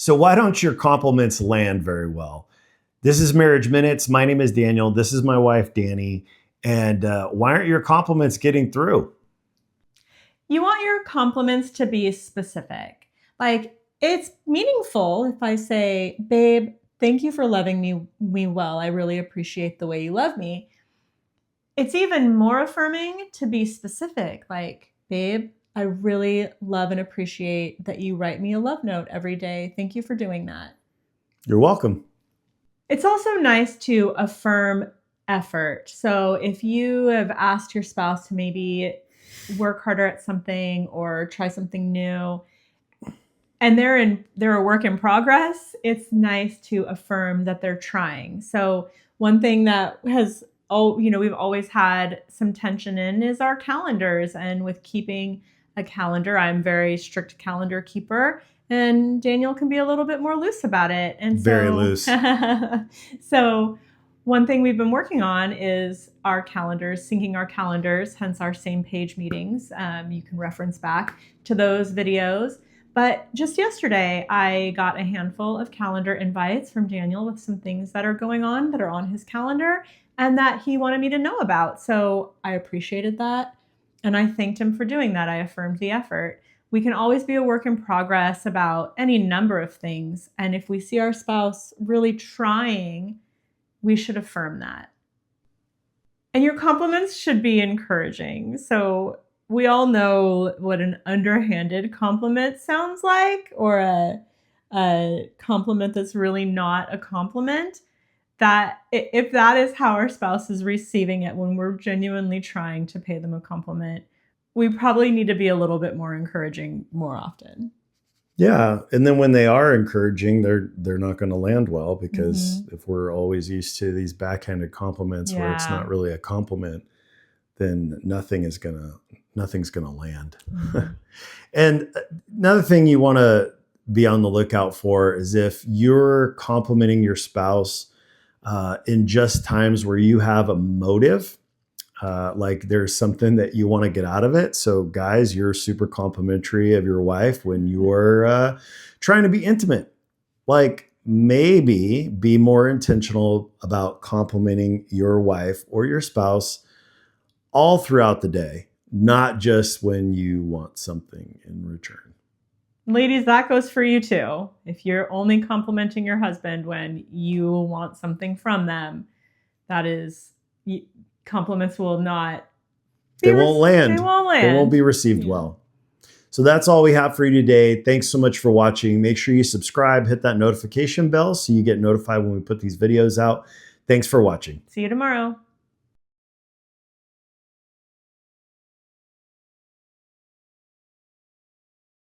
So why don't your compliments land very well? This is Marriage Minutes. My name is Daniel. This is my wife, Danny. And why aren't your compliments getting through? You want your compliments to be specific. Like, it's meaningful if I say, babe, thank you for loving me well. I really appreciate the way you love me. It's even more affirming to be specific. Like, babe, I really love and appreciate that you write me a love note every day. Thank you for doing that. You're welcome. It's also nice to affirm effort. So if you have asked your spouse to maybe work harder at something or try something new, and they're a work in progress, it's nice to affirm that they're trying. So one thing that we've always had some tension in is our calendars. And with keeping a calendar, I'm very strict calendar keeper, and Daniel can be a little bit more loose about it. And Very loose. So one thing we've been working on is our calendars, syncing our calendars, hence our same page meetings. You can reference back to those videos. But just yesterday, I got a handful of calendar invites from Daniel with some things that are going on that are on his calendar and that he wanted me to know about. So I appreciated that. And I thanked him for doing that. I affirmed the effort. We can always be a work in progress about any number of things. And if we see our spouse really trying, we should affirm that. And your compliments should be encouraging. So we all know what an underhanded compliment sounds like, or a compliment that's really not a compliment. That if that is how our spouse is receiving it when we're genuinely trying to pay them a compliment, we probably need to be a little bit more encouraging more often. Yeah. And then when they are encouraging, they're not going to land well, because if we're always used to these backhanded compliments where it's not really a compliment, then nothing's going to land. And another thing you want to be on the lookout for is if you're complimenting your spouse in just times where you have a motive, like there's something that you want to get out of it. So guys, you're super complimentary of your wife when you're trying to be intimate. Like, maybe be more intentional about complimenting your wife or your spouse all throughout the day, not just when you want something in return. Ladies, that goes for you too. If you're only complimenting your husband when you want something from them, that is, compliments will not They won't land. They won't land. They won't be received well. So that's all we have for you today. Thanks so much for watching. Make sure you subscribe, hit that notification bell so you get notified when we put these videos out. Thanks for watching. See you tomorrow.